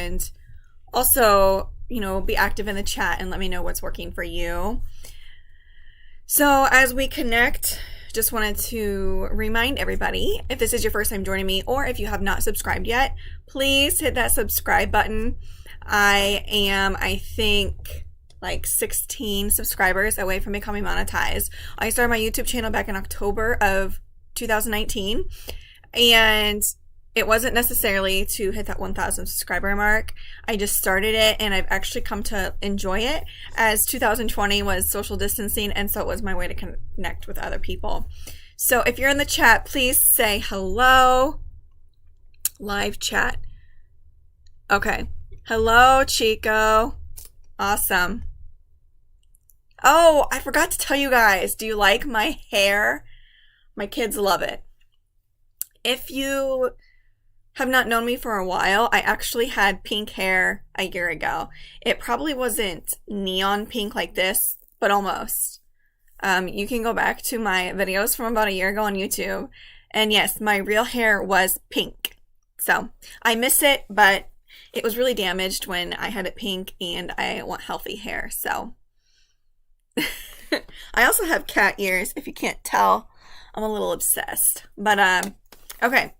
and also, be active in the chat and let me know what's working for you. So as we connect, just wanted to remind everybody, if this is your first time joining me, or if you have not subscribed yet, please hit that subscribe button. I am, I think, like 16 subscribers away from becoming monetized. I started my YouTube channel back in October of 2019, and it wasn't necessarily to hit that 1,000 subscriber mark. I just started it, and I've actually come to enjoy it, as 2020 was social distancing, and so it was my way to connect with other people. So if you're in the chat, please say hello. Live chat. Okay. Hello, Chico. Awesome. Oh, I forgot to tell you guys. Do you like my hair? My kids love it. If you have not known me for a while, I actually had pink hair a year ago. It probably wasn't neon pink like this, but almost. You can go back to my videos from about a year ago on YouTube. And yes, my real hair was pink. So I miss it, but it was really damaged when I had it pink, and I want healthy hair. So I also have cat ears, if you can't tell. I'm a little obsessed. But okay.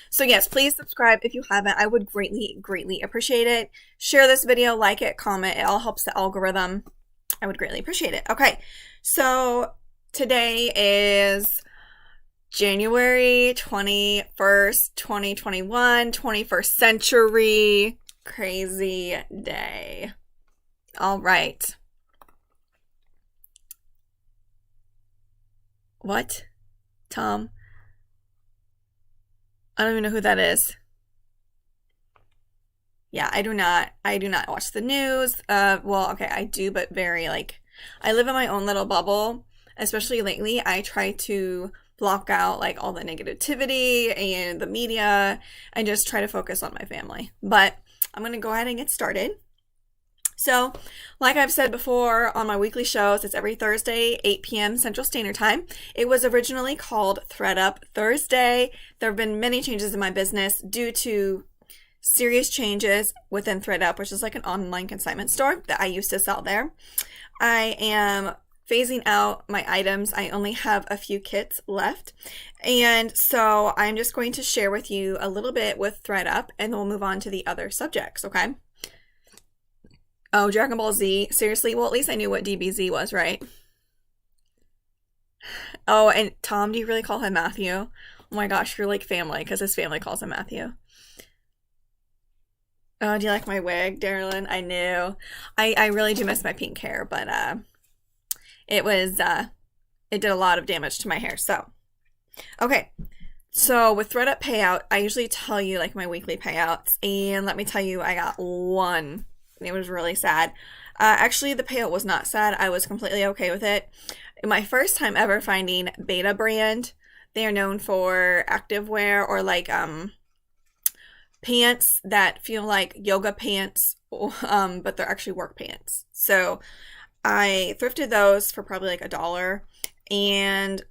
So yes, please subscribe if you haven't. I would greatly, greatly appreciate it. Share this video, like it, comment. It all helps the algorithm. I would greatly appreciate it. Okay, so today is January 21st, 2021, 21st century. Crazy day. All right. What? Tom? I don't even know who that is. Yeah, I do not watch the news. Well, okay, I do, but very, I live in my own little bubble. Especially lately, I try to block out, all the negativity and the media and just try to focus on my family. But I'm going to go ahead and get started. So, like I've said before on my weekly shows, it's every Thursday, 8 p.m. Central Standard Time. It was originally called ThredUP Thursday. There have been many changes in my business due to serious changes within ThredUP, which is like an online consignment store that I used to sell there. I am phasing out my items. I only have a few kits left. And so I'm just going to share with you a little bit with ThredUP, and then we'll move on to the other subjects, okay? Oh, Dragon Ball Z. Seriously? Well, at least I knew what DBZ was, right? Oh, and Tom, do you really call him Matthew? Oh my gosh, you're like family, because his family calls him Matthew. Oh, do you like my wig, Darylyn? I knew. I really do miss my pink hair, but it did a lot of damage to my hair. So, okay. So with ThredUP payout, I usually tell you my weekly payouts, and let me tell you, I got one. It was really sad. Actually, the payout was not sad. I was completely okay with it. My first time ever finding Beta brand. They are known for activewear or pants that feel like yoga pants, but they're actually work pants. So I thrifted those for probably $1 and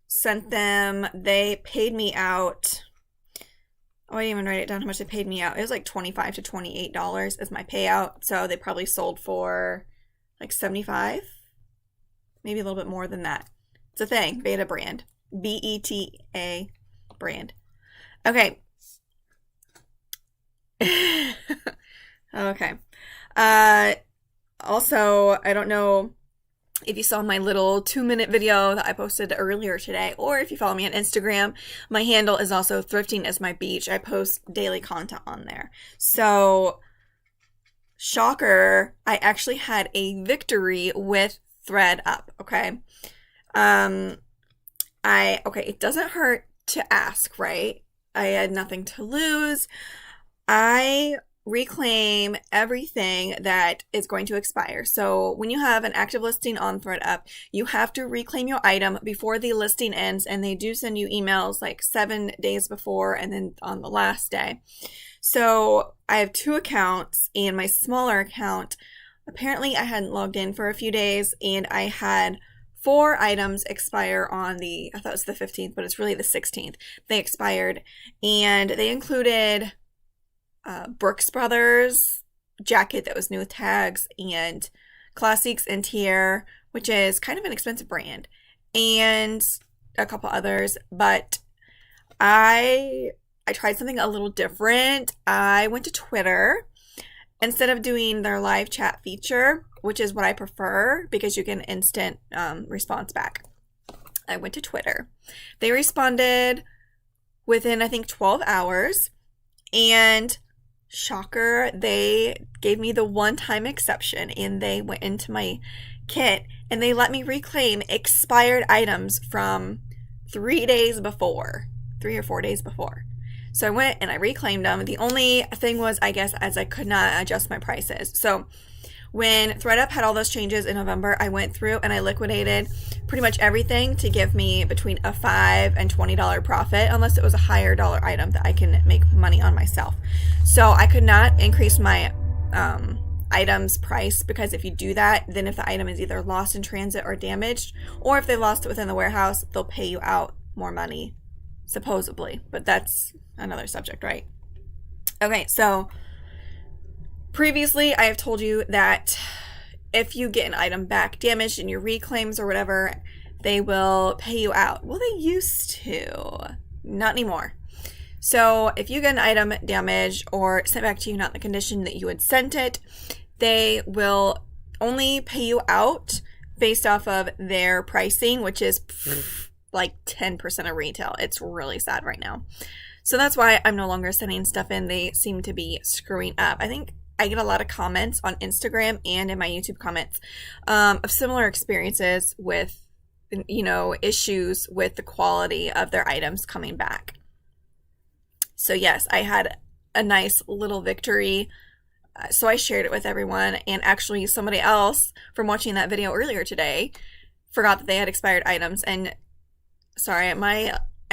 sent them. They paid me out. Oh, I didn't even write it down how much they paid me out. It was $25 to $28 as my payout. So they probably sold for $75, maybe a little bit more than that. It's a thing. Beta brand. BETA brand. Okay. Okay. Also, I don't know if you saw my little 2-minute video that I posted earlier today, or if you follow me on Instagram, my handle is also Thrifting as My Beach. I post daily content on there. So, shocker, I actually had a victory with ThredUP, okay? It doesn't hurt to ask, right? I had nothing to lose. I reclaim everything that is going to expire. So when you have an active listing on ThredUP, you have to reclaim your item before the listing ends, and they do send you emails 7 days before and then on the last day. So I have 2 accounts, and my smaller account, apparently I hadn't logged in for a few days, and I had 4 items expire on I thought it was the 15th, but it's really the 16th. They expired, and they included Brooks Brothers jacket that was new with tags, and Classiques Interior, which is kind of an expensive brand, and a couple others. But I tried something a little different. I went to Twitter instead of doing their live chat feature, which is what I prefer because you get instant response back. I went to Twitter. They responded within, I think, 12 hours. And shocker, they gave me the one-time exception, and they went into my kit and they let me reclaim expired items from 3 days before, 3 or 4 days before. So I went and I reclaimed them. The only thing was, I guess, as I could not adjust my prices. So when ThredUP had all those changes in November, I went through and I liquidated pretty much everything to give me between a $5 and $20 profit, unless it was a higher dollar item that I can make money on myself. So I could not increase my item's price, because if you do that, then if the item is either lost in transit or damaged, or if they lost it within the warehouse, they'll pay you out more money, supposedly. But that's another subject, right? Okay, so previously, I have told you that if you get an item back damaged in your reclaims or whatever, they will pay you out. Well, they used to. Not anymore. So if you get an item damaged or sent back to you not in the condition that you had sent it, they will only pay you out based off of their pricing, which is like 10% of retail. It's really sad right now. So that's why I'm no longer sending stuff in. They seem to be screwing up. I think I get a lot of comments on Instagram and in my YouTube comments of similar experiences with, issues with the quality of their items coming back. So yes, I had a nice little victory. So I shared it with everyone, and actually somebody else from watching that video earlier today forgot that they had expired items. And sorry, I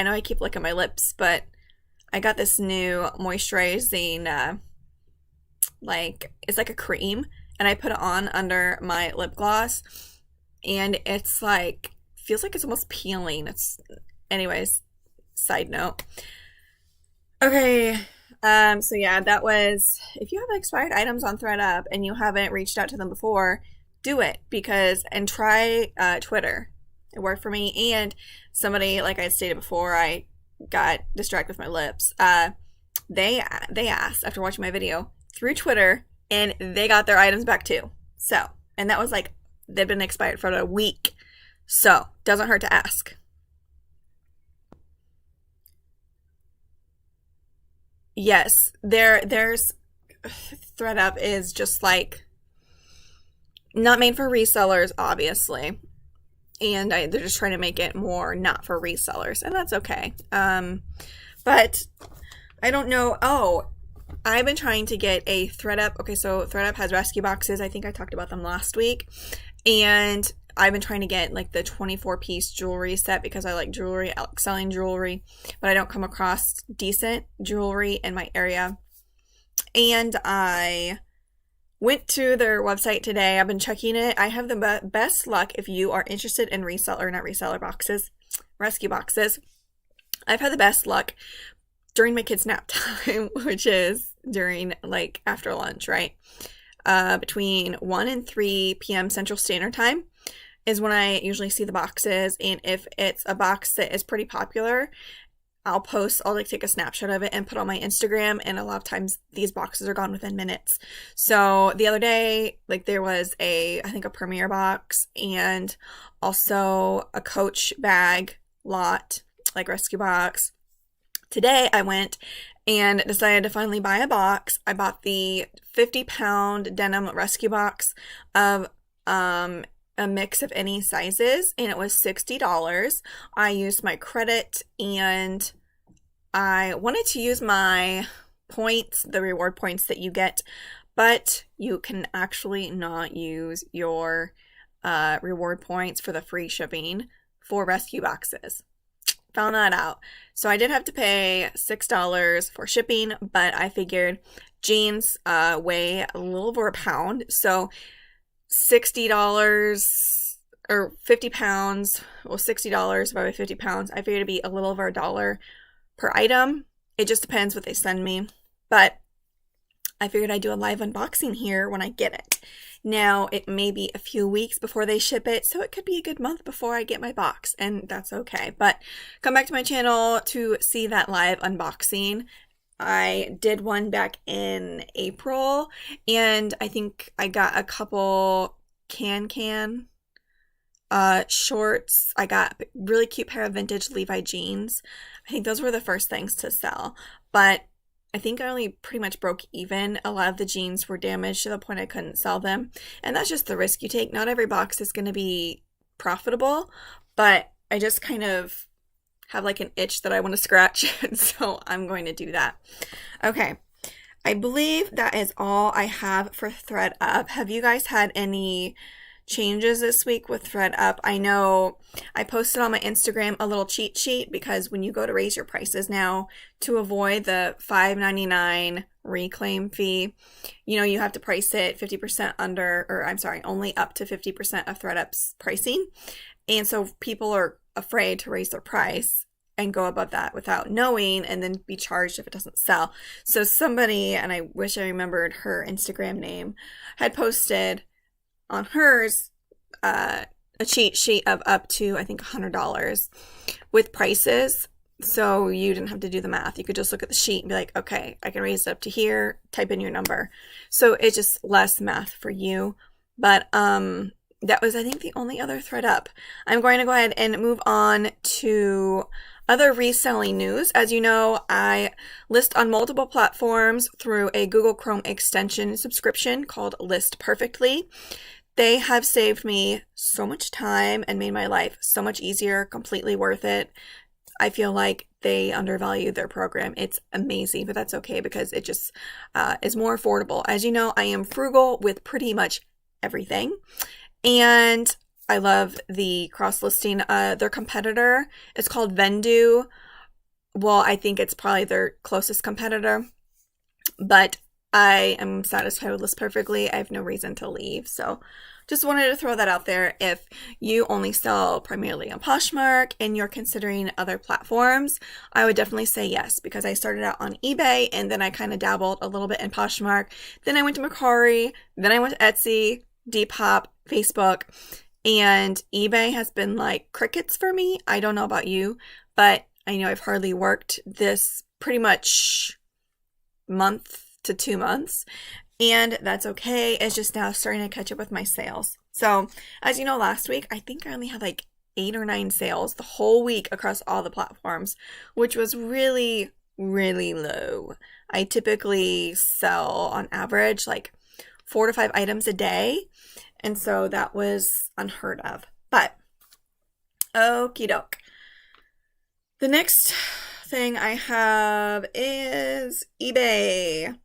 know I keep licking my lips, but I got this new moisturizing, it's like a cream, and I put it on under my lip gloss, and it's like, feels like it's almost peeling. Anyways, side note. Okay, so yeah, that was, if you have expired items on ThredUp and you haven't reached out to them before, do it, and try Twitter. It worked for me, and somebody, like I stated before, I got distracted with my lips. They asked, after watching my video, through Twitter, and they got their items back too. So, and that was like, they'd been expired for a week. So, doesn't hurt to ask. Yes, there's ThredUp is just like not made for resellers, obviously. And they're just trying to make it more not for resellers, and that's okay. But I don't know. Oh, I've been trying to get a ThredUp. Okay, so ThredUp has rescue boxes. I think I talked about them last week. And I've been trying to get like the 24-piece jewelry set because I like jewelry. I like selling jewelry, but I don't come across decent jewelry in my area. And I went to their website today. I've been checking it. I have the best luck if you are interested in rescue boxes. I've had the best luck during my kids' nap time, which is during like after lunch, right? Between 1 and 3 p.m. Central Standard Time is when I usually see the boxes. And if it's a box that is pretty popular, I'll like take a snapshot of it and put on my Instagram, and a lot of times these boxes are gone within minutes. So the other day, like there was I think a Premier box and also a Coach bag lot, like rescue box. Today I went and decided to finally buy a box. I bought the 50-pound denim rescue box of a mix of any sizes, and it was $60. I used my credit, and I wanted to use my points, the reward points that you get, but you can actually not use your reward points for the free shipping for rescue boxes. Found that out. So I did have to pay $6 for shipping, but I figured jeans weigh a little over a pound, so $60 or 50 pounds, well, $60 divided by 50 pounds, I figured it'd be a little over $1 per item. It just depends what they send me, but I figured I'd do a live unboxing here when I get it. Now, it may be a few weeks before they ship it, so it could be a good month before I get my box, and that's okay. But come back to my channel to see that live unboxing. I did one back in April, and I think I got a couple shorts. I got a really cute pair of vintage Levi jeans. I think those were the first things to sell, but I think I only pretty much broke even. A lot of the jeans were damaged to the point I couldn't sell them. And that's just the risk you take. Not every box is going to be profitable, but I just kind of have like an itch that I want to scratch. So I'm going to do that. Okay. I believe that is all I have for ThredUP. Have you guys had any changes this week with ThredUP? I know I posted on my Instagram a little cheat sheet because when you go to raise your prices now to avoid the $5.99 reclaim fee, you have to price it 50% under, or I'm sorry, only up to 50% of ThredUP's pricing. And so people are afraid to raise their price and go above that without knowing and then be charged if it doesn't sell. So somebody, and I wish I remembered her Instagram name, had posted on hers a cheat sheet of up to, I think, $100 with prices. So you didn't have to do the math. You could just look at the sheet and be like, okay, I can raise it up to here, type in your number. So it's just less math for you. But that was, I think, the only other ThredUP. I'm going to go ahead and move on to other reselling news. As you know, I list on multiple platforms through a Google Chrome extension subscription called List Perfectly. They have saved me so much time and made my life so much easier, completely worth it. I feel like they undervalue their program. It's amazing, but that's okay because it just is more affordable. As you know, I am frugal with pretty much everything, and I love the cross-listing. Their competitor is called Vendu. Well, I think it's probably their closest competitor, but I am satisfied with List Perfectly. I have no reason to leave. So just wanted to throw that out there. If you only sell primarily on Poshmark and you're considering other platforms, I would definitely say yes, because I started out on eBay and then I kind of dabbled a little bit in Poshmark. Then I went to Mercari, then I went to Etsy, Depop, Facebook, and eBay has been like crickets for me. I don't know about you, but I know I've hardly worked this pretty much month to 2 months, and that's okay. It's just now starting to catch up with my sales. So as you know, last week I think I only had like 8 or 9 sales the whole week across all the platforms, which was really, really low. I typically sell on average like 4 to 5 items a day, and so that was unheard of. But okie doke. The next thing I have is eBay.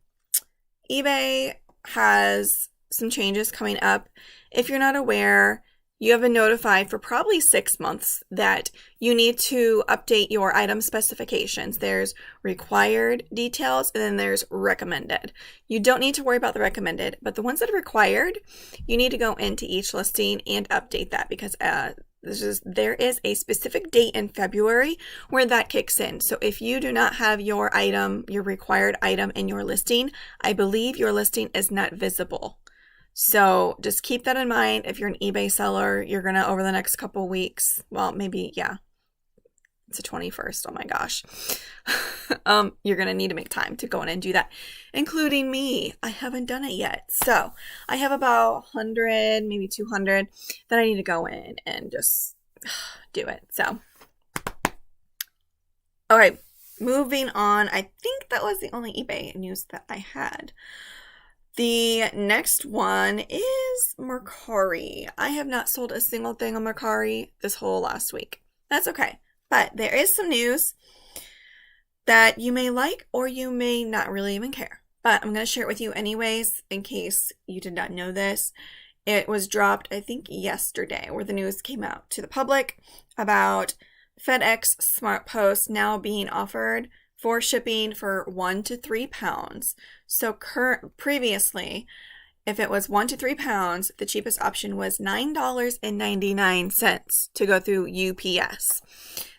eBay has some changes coming up. If you're not aware, you have been notified for probably 6 months that you need to update your item specifications. There's required details and then there's recommended. You don't need to worry about the recommended, but the ones that are required, you need to go into each listing and update that because there is a specific date in February where that kicks in. So if you do not have your item, your required item in your listing, I believe your listing is not visible. So just keep that in mind. If you're an eBay seller, you're going to, over the next couple weeks, well, maybe, yeah, it's the 21st. Oh my gosh. You're going to need to make time to go in and do that, including me. I haven't done it yet. So I have about 100, maybe 200 that I need to go in and just do it. So, all right, moving on. I think that was the only eBay news that I had. The next one is Mercari. I have not sold a single thing on Mercari this whole last week. That's okay. But there is some news that you may like or you may not really even care. But I'm going to share it with you anyways in case you did not know this. It was dropped, I think, yesterday, where the news came out to the public about FedEx Smart Post now being offered for shipping for 1 to 3 pounds. So previously, if it was 1 to 3 pounds, the cheapest option was $9.99 to go through UPS.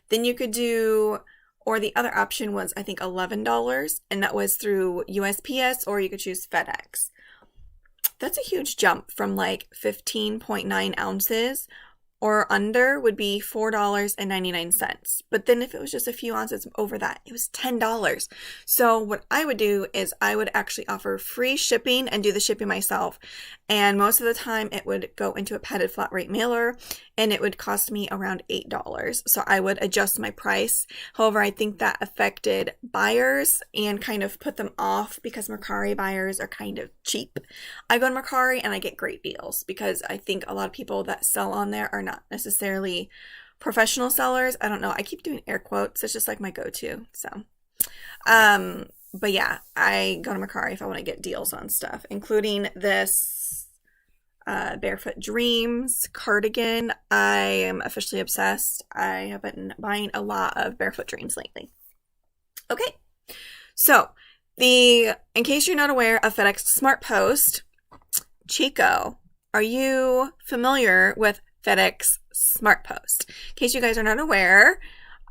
Then you could do or the other option was, I think, $11, and that was through USPS, or you could choose FedEx. That's a huge jump from like 15.9 ounces or under would be $4.99. But then if it was just a few ounces over that, it was $10. So what I would do is I would actually offer free shipping and do the shipping myself. And most of the time it would go into a padded flat rate mailer, and it would cost me around $8. So I would adjust my price. However, I think that affected buyers and kind of put them off because Mercari buyers are kind of cheap. I go to Mercari and I get great deals because I think a lot of people that sell on there are not necessarily professional sellers. I don't know. I keep doing air quotes. It's just like my go-to. So, but yeah, I go to Mercari if I want to get deals on stuff, including this Barefoot Dreams cardigan. I am officially obsessed. I have been buying a lot of Barefoot Dreams lately. Okay, so in case you're not aware of FedEx Smart Post, Chico, are you familiar with FedEx Smart Post? In case you guys are not aware,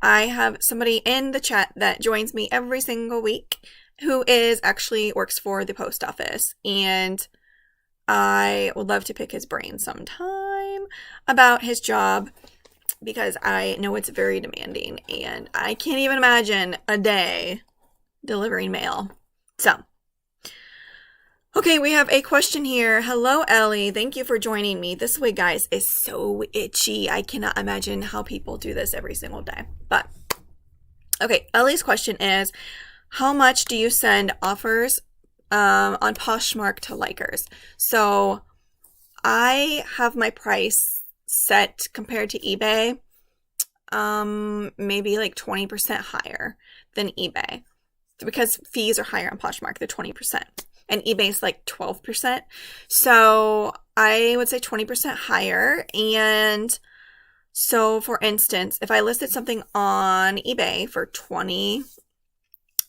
I have somebody in the chat that joins me every single week who actually works for the post office, and I would love to pick his brain sometime about his job because I know it's very demanding and I can't even imagine a day delivering mail. So, okay, we have a question here. Hello, Ellie. Thank you for joining me. This wig, guys, is so itchy. I cannot imagine how people do this every single day. But, okay, Ellie's question is, how much do you send offers on Poshmark to likers? So I have my price set compared to eBay, maybe like 20% higher than eBay because fees are higher on Poshmark. They're 20%. And eBay's like 12%. So I would say 20% higher. And so for instance, if I listed something on eBay for $20,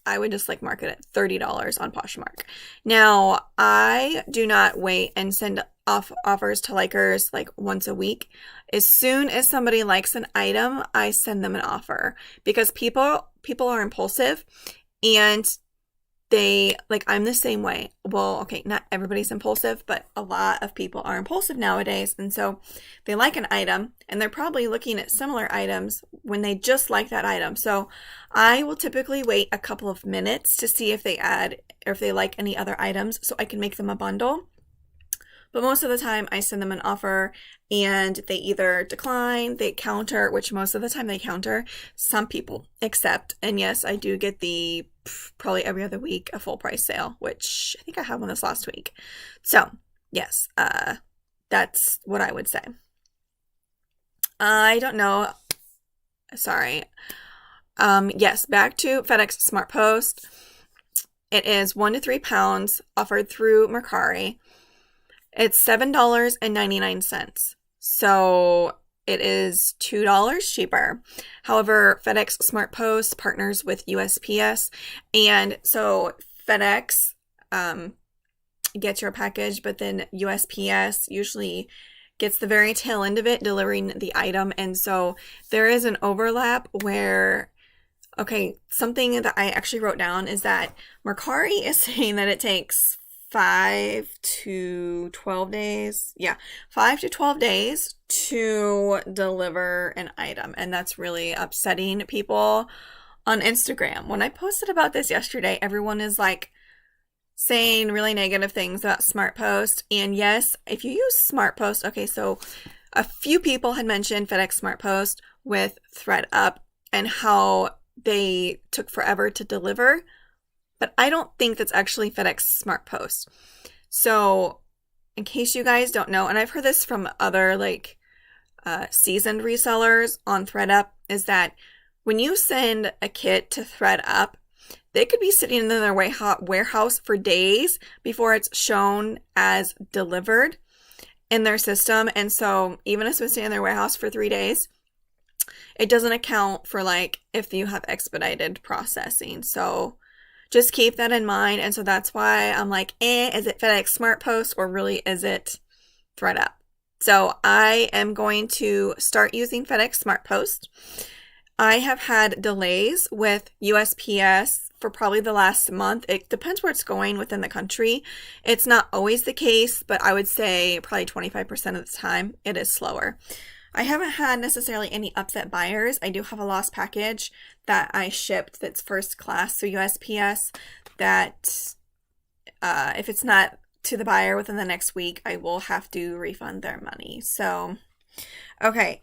I would just like mark it at $30 on Poshmark. Now, I do not wait and send offers to likers like once a week. As soon as somebody likes an item, I send them an offer because people are impulsive, and I'm the same way. Well, okay, not everybody's impulsive, but a lot of people are impulsive nowadays. And so they like an item and they're probably looking at similar items when they just like that item. So I will typically wait a couple of minutes to see if they add or if they like any other items so I can make them a bundle. But most of the time I send them an offer and they either decline, they counter, which most of the time they counter. Some people accept. And yes, I do get probably every other week a full price sale, which I think I had one this last week. So yes, that's what I would say. I don't know. Sorry. Yes, back to FedEx Smart Post. It is 1 to 3 pounds offered through Mercari. It's $7.99. So it is $2 cheaper. However, FedEx Smart Post partners with USPS. And so FedEx gets your package, but then USPS usually gets the very tail end of it, delivering the item. And so there is an overlap where, okay, something that I actually wrote down is that Mercari is saying that it takes 5 to 12 days. Yeah, 5 to 12 days to deliver an item. And that's really upsetting people on Instagram. When I posted about this yesterday, everyone is like saying really negative things about Smart Post. And yes, if you use Smart Post, okay, so a few people had mentioned FedEx Smart Post with ThredUP and how they took forever to deliver. But I don't think that's actually FedEx Smart Post. So in case you guys don't know, and I've heard this from other seasoned resellers on ThredUP, is that when you send a kit to ThredUP, they could be sitting in their warehouse for days before it's shown as delivered in their system. And so even if it's been sitting in their warehouse for 3 days, it doesn't account for if you have expedited processing. So just keep that in mind. And so that's why I'm like, is it FedEx Smart Post or really is it ThredUP? So I am going to start using FedEx Smart Post. I have had delays with USPS for probably the last month. It depends where it's going within the country. It's not always the case, but I would say probably 25% of the time it is slower. I haven't had necessarily any upset buyers. I do have a lost package that I shipped that's first class through USPS that if it's not to the buyer within the next week, I will have to refund their money. So, okay.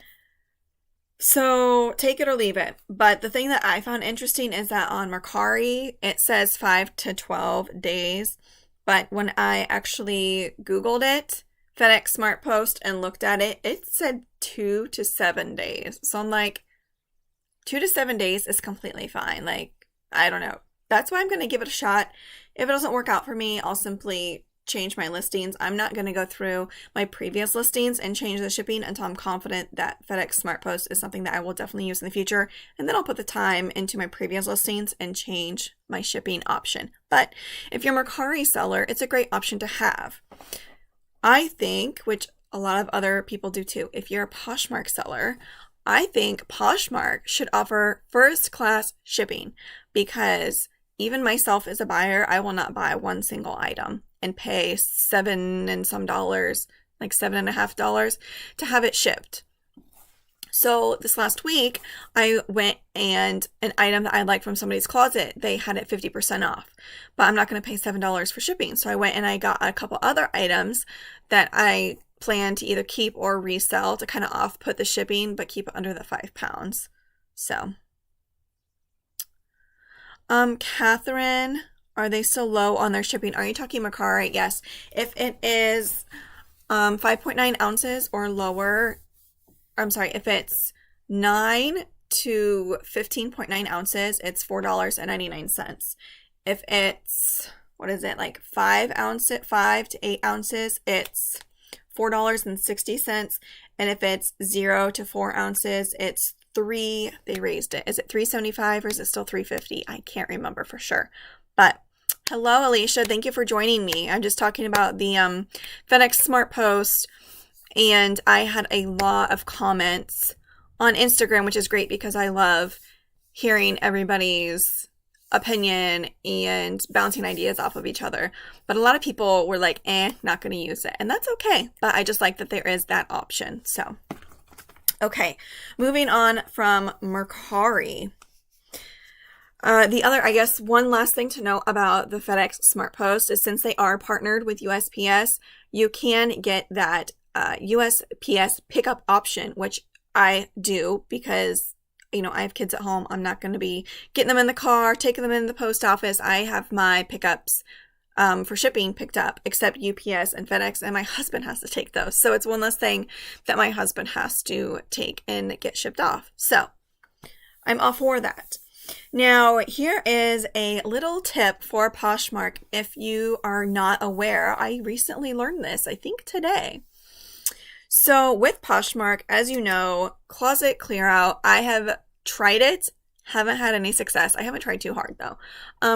So take it or leave it. But the thing that I found interesting is that on Mercari, it says 5 to 12 days. But when I actually Googled it, FedEx Smart Post, and looked at it, it said 2 to 7 days. So I'm like, 2 to 7 days is completely fine. Like, I don't know. That's why I'm going to give it a shot. If it doesn't work out for me, I'll simply change my listings. I'm not going to go through my previous listings and change the shipping until I'm confident that FedEx Smart Post is something that I will definitely use in the future. And then I'll put the time into my previous listings and change my shipping option. But if you're a Mercari seller, it's a great option to have. I think, which a lot of other people do too, if you're a Poshmark seller, I think Poshmark should offer first class shipping, because even myself as a buyer, I will not buy one single item and pay $7 and some dollars, like $7.50 to have it shipped. So this last week, I went and an item that I liked from somebody's closet, they had it 50% off, but I'm not going to pay $7 for shipping. So I went and I got a couple other items that I plan to either keep or resell to kind of off-put the shipping, but keep it under the 5 pounds. So, Catherine, are they still low on their shipping? Are you talking Mercari? Yes. If it is 5.9 ounces or lower, I'm sorry, if it's 9 to 15.9 ounces, it's $4.99. If it's, what is it, like 5 to 8 ounces, it's $4.60. And if it's 0 to 4 ounces, it's they raised it. Is it $3.75 or is it still $3.50? I can't remember for sure. But hello, Alicia. Thank you for joining me. I'm just talking about the FedEx Smart Post, and I had a lot of comments on Instagram, which is great because I love hearing everybody's opinion and bouncing ideas off of each other. But a lot of people were like, not going to use it. And that's okay. But I just like that there is that option. So, okay, moving on from Mercari. The other, I guess, one last thing to note about the FedEx Smart Post is since they are partnered with USPS, you can get that USPS pickup option, which I do because, you know, I have kids at home. I'm not going to be getting them in the car, taking them in the post office. I have my pickups for shipping picked up, except UPS and FedEx, and my husband has to take those. So it's one less thing that my husband has to take and get shipped off. So I'm all for that. Now, here is a little tip for Poshmark. If you are not aware, I recently learned this, I think today. So with Poshmark, as you know, closet clear out, I have tried it, haven't had any success. I haven't tried too hard though.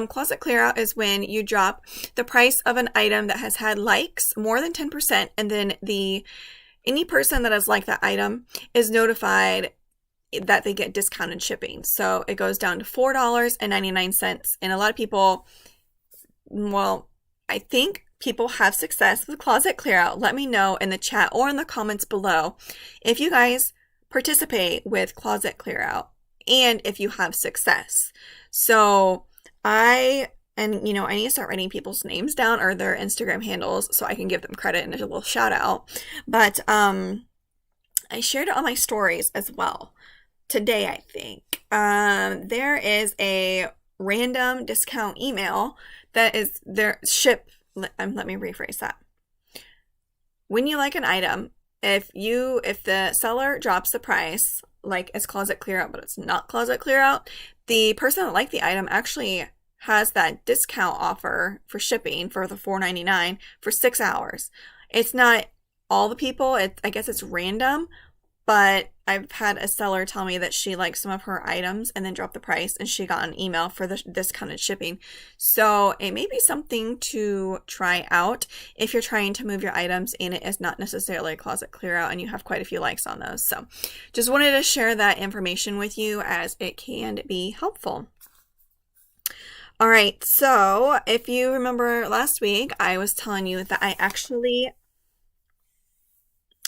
Closet clear out is when you drop the price of an item that has had likes more than 10%, and then any person that has liked that item is notified that they get discounted shipping. So it goes down to $4.99. And a lot of people, well, I think people have success with closet clear out. Let me know in the chat or in the comments below if you guys participate with closet clear out and if you have success. So I need to start writing people's names down or their Instagram handles so I can give them credit and a little shout out. But I shared it on my stories as well today, I think. There is a random discount email that is their let me rephrase that. When you like an item, if the seller drops the price, like it's closet clear out, but it's not closet clear out, the person that liked the item actually has that discount offer for shipping for the $4.99 for 6 hours. It's not all the people, I guess it's random, but I've had a seller tell me that she liked some of her items and then dropped the price, and she got an email for this kind of shipping. So it may be something to try out if you're trying to move your items and it is not necessarily a closet clear out and you have quite a few likes on those. So just wanted to share that information with you as it can be helpful. All right, so if you remember last week, I was telling you that I actually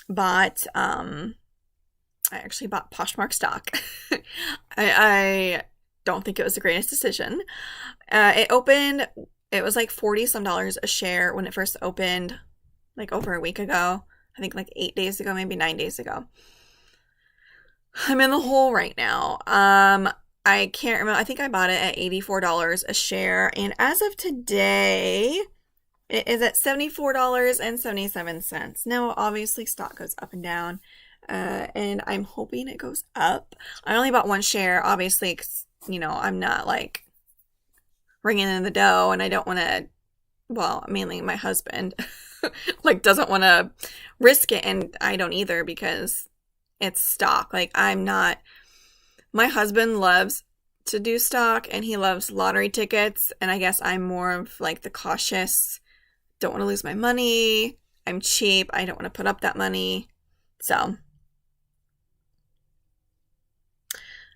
bought Poshmark stock. I don't think it was the greatest decision. It was like $40 some a share when it first opened, like over a week ago. I think like 8 days ago, maybe 9 days ago. I'm in the hole right now. I can't remember. I think I bought it at $84 a share. And as of today, it is at $74.77. Now, obviously, stock goes up and down. And I'm hoping it goes up. I only bought one share, obviously, because, I'm not like ringing in the dough, and I don't want to, well, mainly my husband, like, doesn't want to risk it, and I don't either because it's stock. Like, my husband loves to do stock, and he loves lottery tickets, and I guess I'm more of like the cautious, don't want to lose my money, I'm cheap, I don't want to put up that money, so.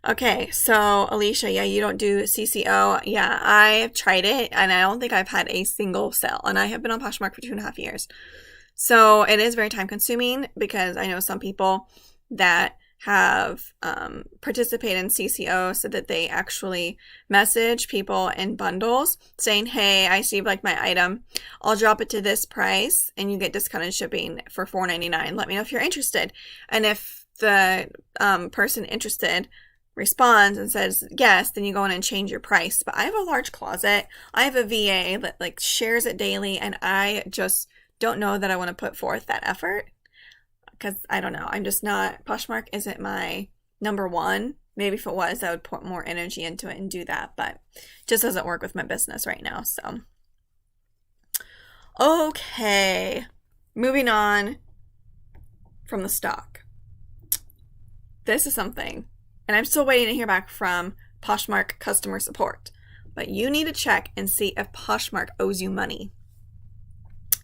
Okay, so Alicia, yeah, you don't do CCO. Yeah, I've tried it, and I don't think I've had a single sale, and I have been on Poshmark for 2.5 years. So it is very time consuming because I know some people that have participated in CCO so that they actually message people in bundles saying, hey, I see you like my item. I'll drop it to this price, and you get discounted shipping for $4.99. Let me know if you're interested. And if the person interested responds and says yes, then you go in and change your price. But I have a large closet. I have a VA that like shares it daily, and I just don't know that I want to put forth that effort because I don't know. I'm just not, Poshmark isn't my number one. Maybe if it was, I would put more energy into it and do that, but it just doesn't work with my business right now. So, okay, moving on from the stock. This is something, and I'm still waiting to hear back from Poshmark customer support. But you need to check and see if Poshmark owes you money.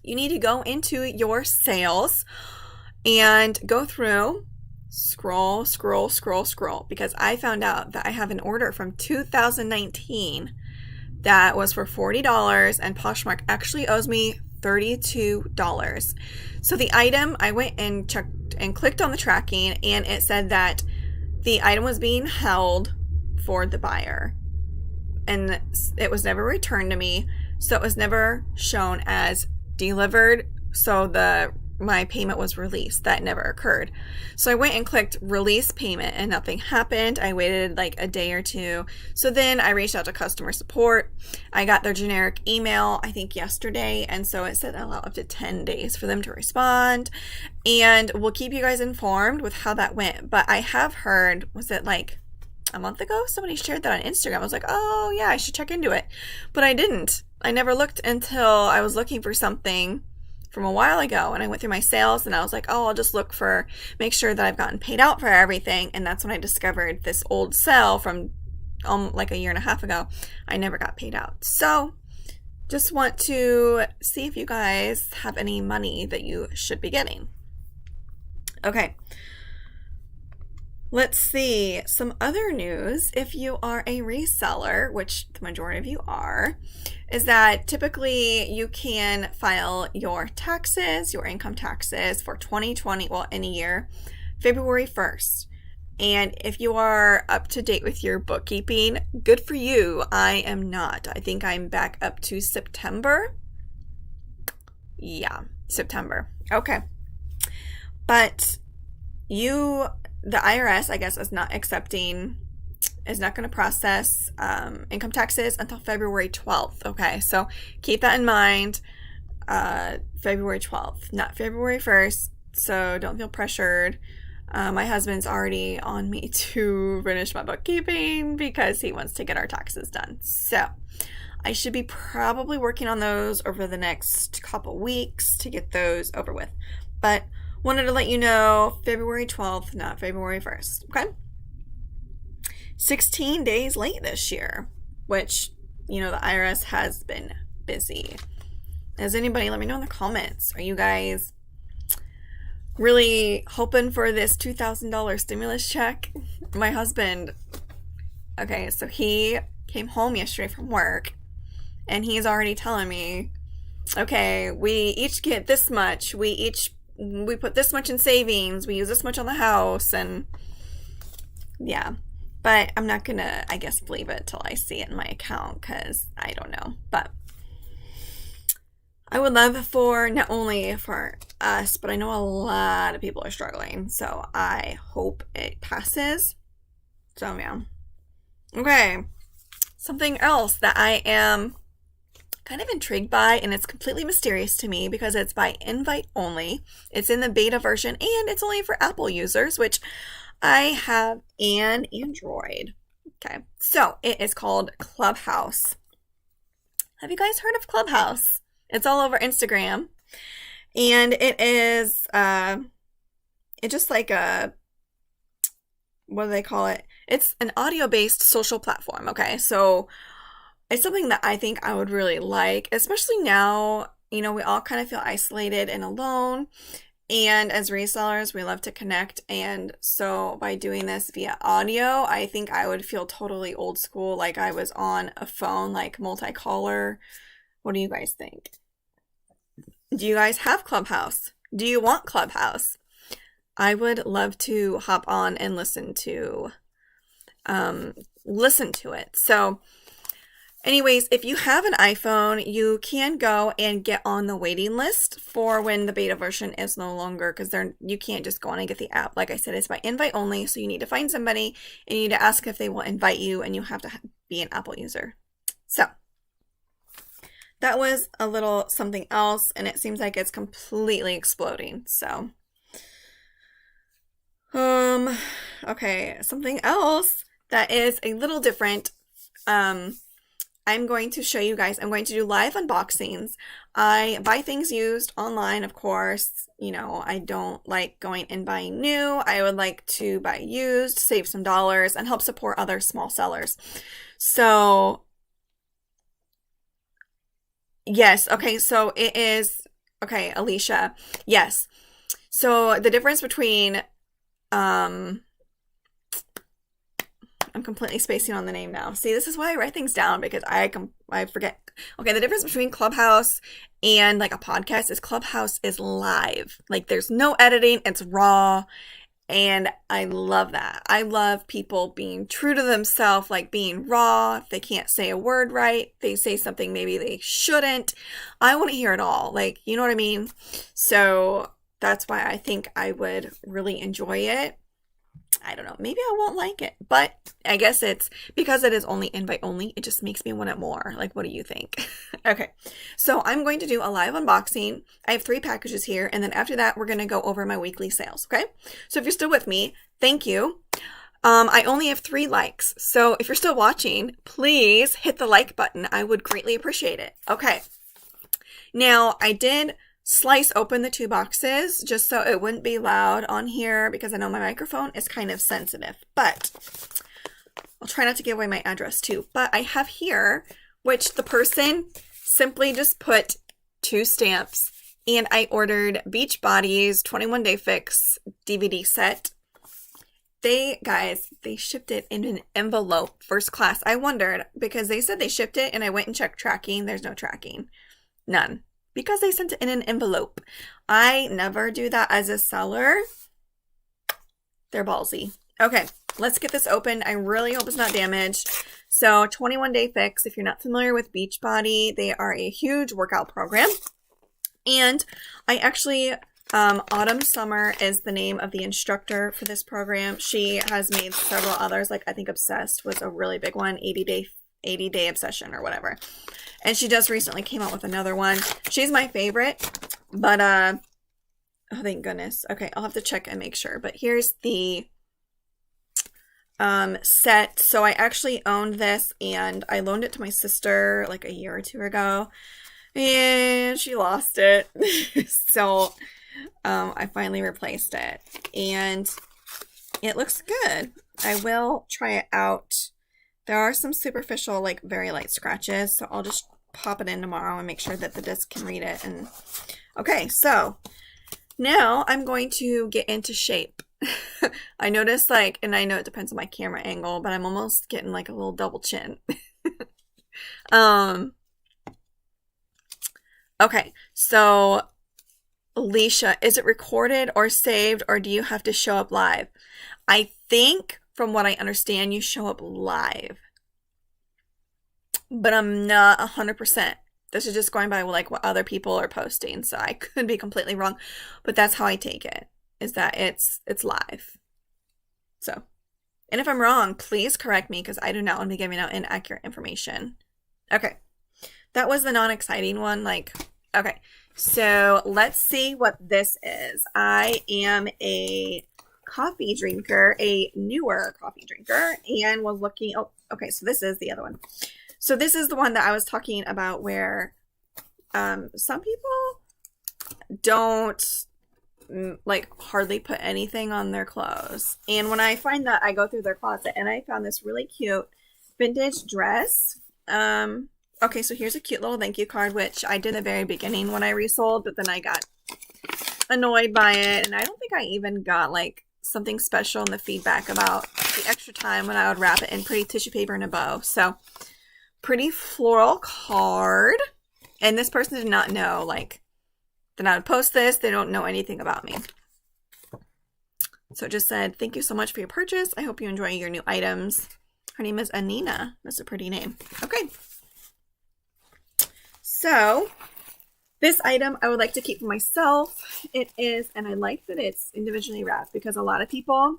You need to go into your sales and go through, scroll, because I found out that I have an order from 2019 that was for $40, and Poshmark actually owes me $32. So the item, I went and checked and clicked on the tracking, and it said that the item was being held for the buyer, and it was never returned to me, so it was never shown as delivered, so my payment was released. That never occurred. So I went and clicked release payment, and nothing happened. I waited like a day or two. So then I reached out to customer support. I got their generic email, I think yesterday, and so it said allow up to 10 days for them to respond, and we'll keep you guys informed with how that went. But I have heard, was it like a month ago, somebody shared that on Instagram. I was like, oh yeah, I should check into it, but I didn't. I never looked until I was looking for something from a while ago, and I went through my sales, and I was like, oh, I'll just make sure that I've gotten paid out for everything. And that's when I discovered this old sale from like a year and a half ago. I never got paid out. So just want to see if you guys have any money that you should be getting. Okay. Let's see some other news. If you are a reseller, which the majority of you are, is that typically you can file your taxes, your income taxes for 2020, well, any year, February 1st. And if you are up to date with your bookkeeping, good for you. I am not. I think I'm back up to September. Yeah, September. Okay. But the IRS, I guess, is not going to process income taxes until February 12th. Okay, so keep that in mind. February 12th, not February 1st. So don't feel pressured. My husband's already on me to finish my bookkeeping because he wants to get our taxes done. So I should be probably working on those over the next couple weeks to get those over with. But Wanted to let you know February 12th, not February 1st. Okay? 16 days late this year, which, you know, the IRS has been busy. Is anybody, let me know in the comments. Are you guys really hoping for this $2,000 stimulus check? My husband, okay, so he came home yesterday from work and he's already telling me, okay, we each get this much. We put this much in savings. We use this much on the house. And yeah, but I'm not gonna, I guess, believe it till I see it in my account because I don't know. But I would love for not only for us, but I know a lot of people are struggling. So I hope it passes. So yeah. Okay. Something else that I am kind of intrigued by, and it's completely mysterious to me because it's by invite only. It's in the beta version and it's only for Apple users, which I have an Android. Okay. So it is called Clubhouse. Have you guys heard of Clubhouse? It's all over Instagram. And it is it's just like a, what do they call it? It's an audio-based social platform, okay? So it's something that I think I would really like, especially now, you know, we all kind of feel isolated and alone. And as resellers, we love to connect. And so by doing this via audio, I think I would feel totally old school, like I was on a phone, like multi-caller. What do you guys think? Do you guys have Clubhouse? Do you want Clubhouse? I would love to hop on and listen to it. So anyways, if you have an iPhone, you can go and get on the waiting list for when the beta version is no longer, because you can't just go on and get the app. Like I said, it's by invite only, so you need to find somebody and you need to ask if they will invite you, and you have to be an Apple user. So that was a little something else, and it seems like it's completely exploding. So okay, something else that is a little different. I'm going to show you guys, I'm going to do live unboxings. I buy things used online, of course. You know, I don't like going and buying new. I would like to buy used, save some dollars, and help support other small sellers. So, yes, okay, so it is, okay, Alicia, yes. So the difference between, I'm completely spacing on the name now. See, this is why I write things down, because I forget. Okay, the difference between Clubhouse and like a podcast is Clubhouse is live. Like there's no editing, it's raw. And I love that. I love people being true to themselves, like being raw. If they can't say a word right, they say something maybe they shouldn't. I want to hear it all. Like, you know what I mean? So that's why I think I would really enjoy it. I don't know, maybe I won't like it, but I guess it's because it is only invite only, it just makes me want it more. Like, what do you think? Okay, so I'm going to do a live unboxing. I have 3 packages here, and then after that, we're going to go over my weekly sales, okay? So if you're still with me, thank you. I only have 3 likes, so if you're still watching, please hit the like button. I would greatly appreciate it. Okay, now I did slice open the 2 boxes just so it wouldn't be loud on here, because I know my microphone is kind of sensitive, but I'll try not to give away my address too. But I have here, which the person simply just put 2 stamps, and I ordered Beachbody's 21 Day Fix DVD set. They shipped it in an envelope, first class. I wondered, because they said they shipped it, and I went and checked tracking. There's no tracking. None. Because they sent it in an envelope. I never do that as a seller. They're ballsy. Okay, let's get this open. I really hope it's not damaged. So 21 Day Fix, if you're not familiar with Beachbody, they are a huge workout program. And I actually, Autumn Summer is the name of the instructor for this program. She has made several others, like I think Obsessed was a really big one, 80 Day Obsession or whatever. And she just recently came out with another one. She's my favorite, but, oh, thank goodness. Okay, I'll have to check and make sure. But here's the set. So I actually owned this, and I loaned it to my sister like a year or 2 ago, and she lost it. So I finally replaced it and it looks good. I will try it out. There are some superficial, like very light scratches, so I'll just pop it in tomorrow and make sure that the disc can read it. And okay, so now I'm going to get into shape. I noticed, like, and I know it depends on my camera angle, but I'm almost getting like a little double chin. Okay, so Alicia, is it recorded or saved, or do you have to show up live? I think, from what I understand, you show up live, but I'm not 100%. This is just going by like what other people are posting, so I could be completely wrong, but that's how I take it, is that it's live. So, and if I'm wrong, please correct me, because I do not want to be giving out inaccurate information. Okay, that was the non-exciting one. Like, okay, so let's see what this is. I am a coffee drinker, a newer coffee drinker, and was looking, oh, okay, so this is the other one. So this is the one that I was talking about where some people don't like hardly put anything on their clothes. And when I find that, I go through their closet and I found this really cute vintage dress. Okay, so here's a cute little thank you card, which I did at the very beginning when I resold, but then I got annoyed by it. And I don't think I even got like something special in the feedback about the extra time when I would wrap it in pretty tissue paper and a bow. So pretty floral card. And this person did not know like that I would post this. They don't know anything about me. So it just said, thank you so much for your purchase. I hope you enjoy your new items. Her name is Anina. That's a pretty name. Okay. So this item I would like to keep for myself. It is, and I like that it's individually wrapped, because a lot of people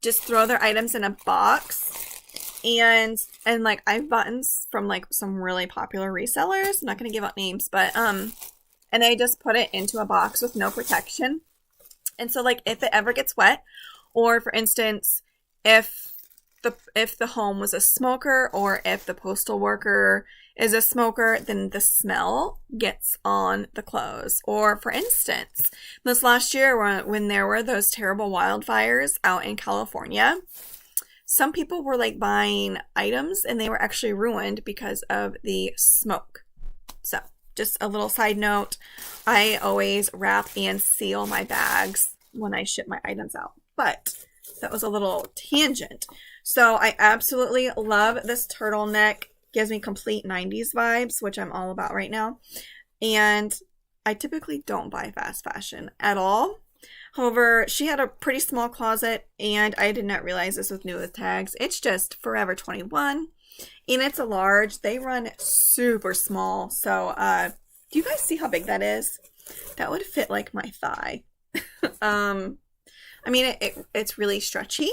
just throw their items in a box, and like I've bought from like some really popular resellers. I'm not going to give out names, but and they just put it into a box with no protection. And so like if it ever gets wet, or for instance, if the home was a smoker, or if the postal worker is a smoker, then the smell gets on the clothes. Or for instance, this last year when there were those terrible wildfires out in California, some people were like buying items and they were actually ruined because of the smoke. So just a little side note, I always wrap and seal my bags when I ship my items out. But that was a little tangent. So I absolutely love this turtleneck. Gives me complete 90s vibes, which I'm all about right now. And I typically don't buy fast fashion at all. However, she had a pretty small closet, and I did not realize this was new with tags. It's just Forever 21, and it's a large. They run super small. So do you guys see how big that is? That would fit like my thigh. I mean, it's really stretchy.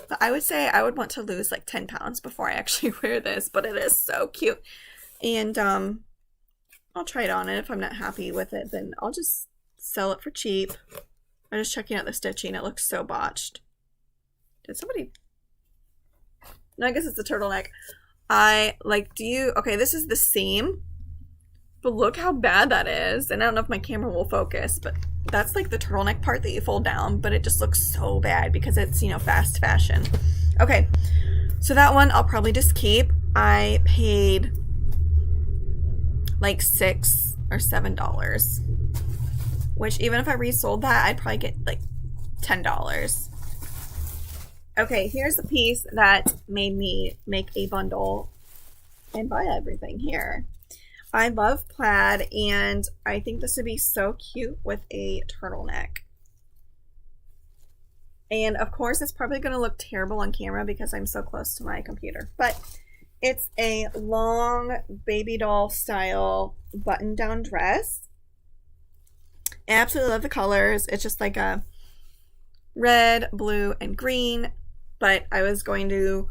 But I would say I would want to lose like 10 pounds before I actually wear this, but it is so cute. And I'll try it on, and if I'm not happy with it, then I'll just sell it for cheap. I'm just checking out the stitching. It looks so botched. Did somebody... No, I guess it's the turtleneck. Okay, this is the seam, but look how bad that is. And I don't know if my camera will focus, but that's like the turtleneck part that you fold down, but it just looks so bad because it's, you know, fast fashion. Okay, so that one I'll probably just keep. I paid like $6 or $7, which even if I resold that, I'd probably get like $10. Okay, here's the piece that made me make a bundle and buy everything here. I love plaid, and I think this would be so cute with a turtleneck. And of course, it's probably going to look terrible on camera because I'm so close to my computer. But it's a long baby doll style button-down dress. I absolutely love the colors. It's just like a red, blue, and green. But I was going to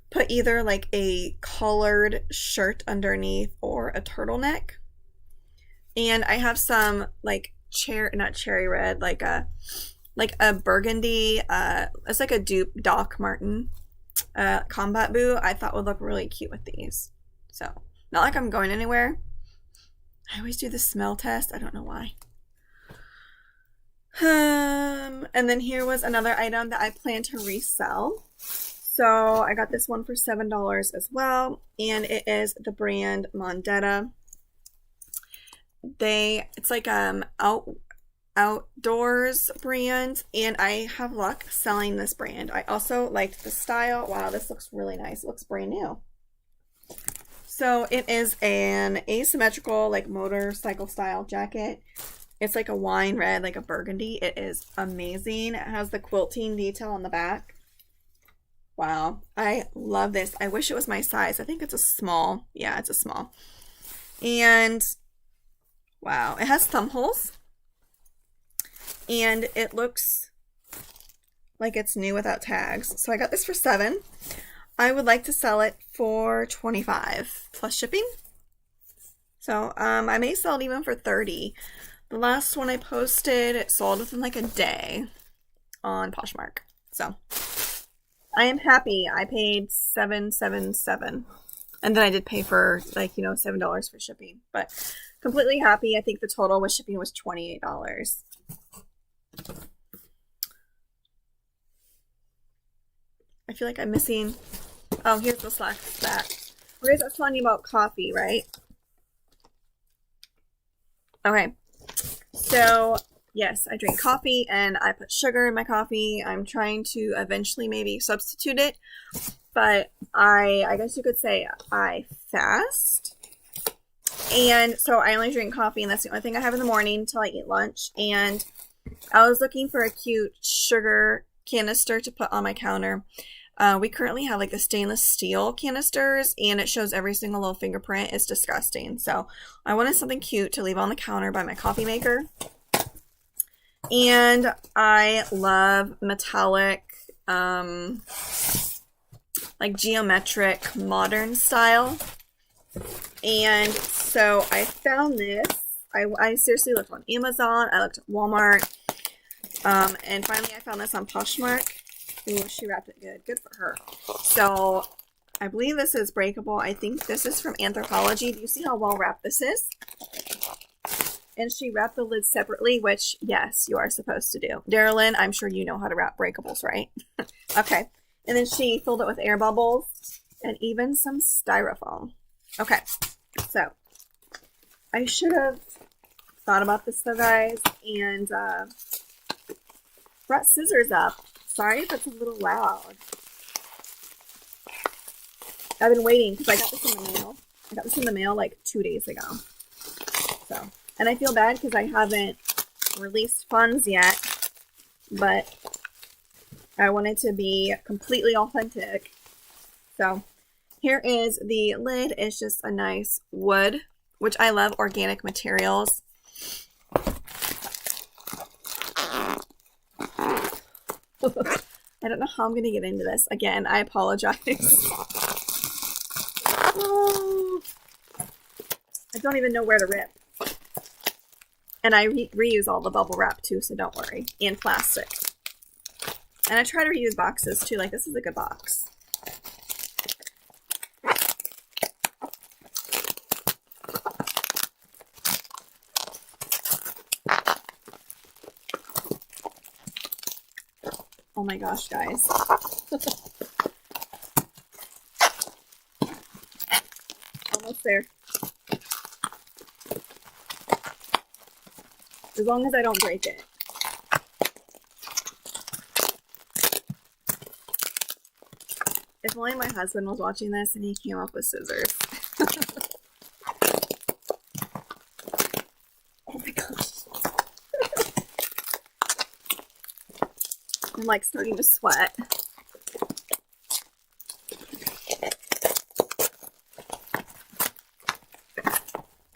put either like a collared shirt underneath or a turtleneck. And I have some like not cherry red, like a burgundy, it's like a dupe Doc Martin combat boot I thought would look really cute with these. So, not like I'm going anywhere. I always do the smell test. I don't know why. And then here was another item that I plan to resell. So I got this one for $7 as well, and it is the brand Mondetta. It's like outdoors brand, and I have luck selling this brand. I also liked the style. Wow, this looks really nice. It looks brand new. So it is an asymmetrical, like motorcycle style jacket. It's like a wine red, like a burgundy. It is amazing. It has the quilting detail on the back. Wow, I love this. I wish it was my size. I think it's a small. Yeah, it's a small. And wow, it has thumb holes. And it looks like it's new without tags. So I got this for $7. I would like to sell it for $25 plus shipping. So I may sell it even for $30. The last one I posted, it sold within like a day on Poshmark. So I am happy. I paid $7.77, and then I did pay for like, you know, $7 for shipping, but completely happy. I think the total with shipping was $28. I feel like I'm missing. Oh, here's the Slack stack. Where is that telling you about coffee, right? Okay. So yes, I drink coffee and I put sugar in my coffee. I'm trying to eventually maybe substitute it, but I guess you could say I fast. And so I only drink coffee, and that's the only thing I have in the morning until I eat lunch. And I was looking for a cute sugar canister to put on my counter. We currently have like the stainless steel canisters, and it shows every single little fingerprint. It's disgusting. So I wanted something cute to leave on the counter by my coffee maker. And I love metallic, like geometric modern style. And so I found this. I seriously looked on Amazon. I looked at Walmart. And finally I found this on Poshmark. Ooh, she wrapped it good. Good for her. So I believe this is breakable. I think this is from Anthropologie. Do you see how well wrapped this is? And she wrapped the lid separately, which, yes, you are supposed to do. Darylyn, I'm sure you know how to wrap breakables, right? Okay. And then she filled it with air bubbles and even some styrofoam. Okay. So I should have thought about this, though, guys, and brought scissors up. Sorry if it's a little loud. I've been waiting because I got this in the mail. I got this in the mail like 2 days ago. So, and I feel bad because I haven't released funds yet, but I wanted to be completely authentic. So here is the lid. It's just a nice wood, which I love organic materials. I don't know how I'm going to get into this. Again, I apologize. Oh, I don't even know where to rip. And I reuse all the bubble wrap too, so don't worry. And plastic. And I try to reuse boxes too. Like, this is a good box. Oh my gosh, guys. Almost there. As long as I don't break it. If only my husband was watching this and he came up with scissors. Oh my gosh. I'm like starting to sweat.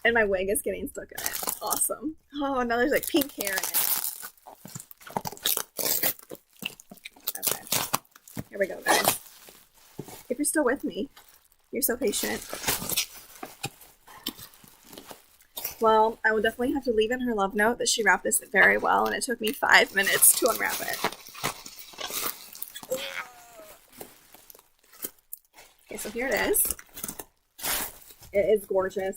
And my wig is getting stuck in it. Awesome. Oh, now there's like pink hair in it. Okay. Here we go, guys. If you're still with me, you're so patient. Well, I will definitely have to leave in her love note that she wrapped this very well, and it took me 5 minutes to unwrap it. Okay, so here it is. It is gorgeous.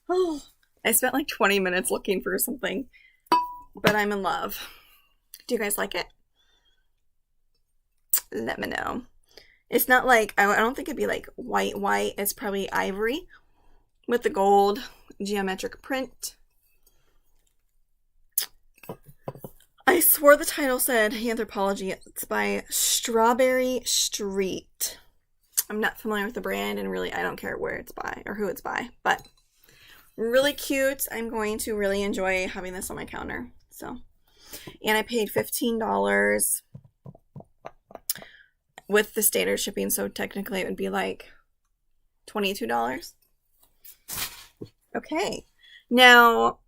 Oh, I spent like 20 minutes looking for something but I'm in love. Do you guys like it? Let me know. It's not like, I don't think it'd be like white. It's probably ivory with the gold geometric print. I swore the title said Anthropology. It's by Strawberry Street. I'm not familiar with the brand, and really I don't care where it's by or who it's by, but really cute. I'm going to really enjoy having this on my counter. So, and I paid $15 with the standard shipping, so technically it would be like $22. Okay, now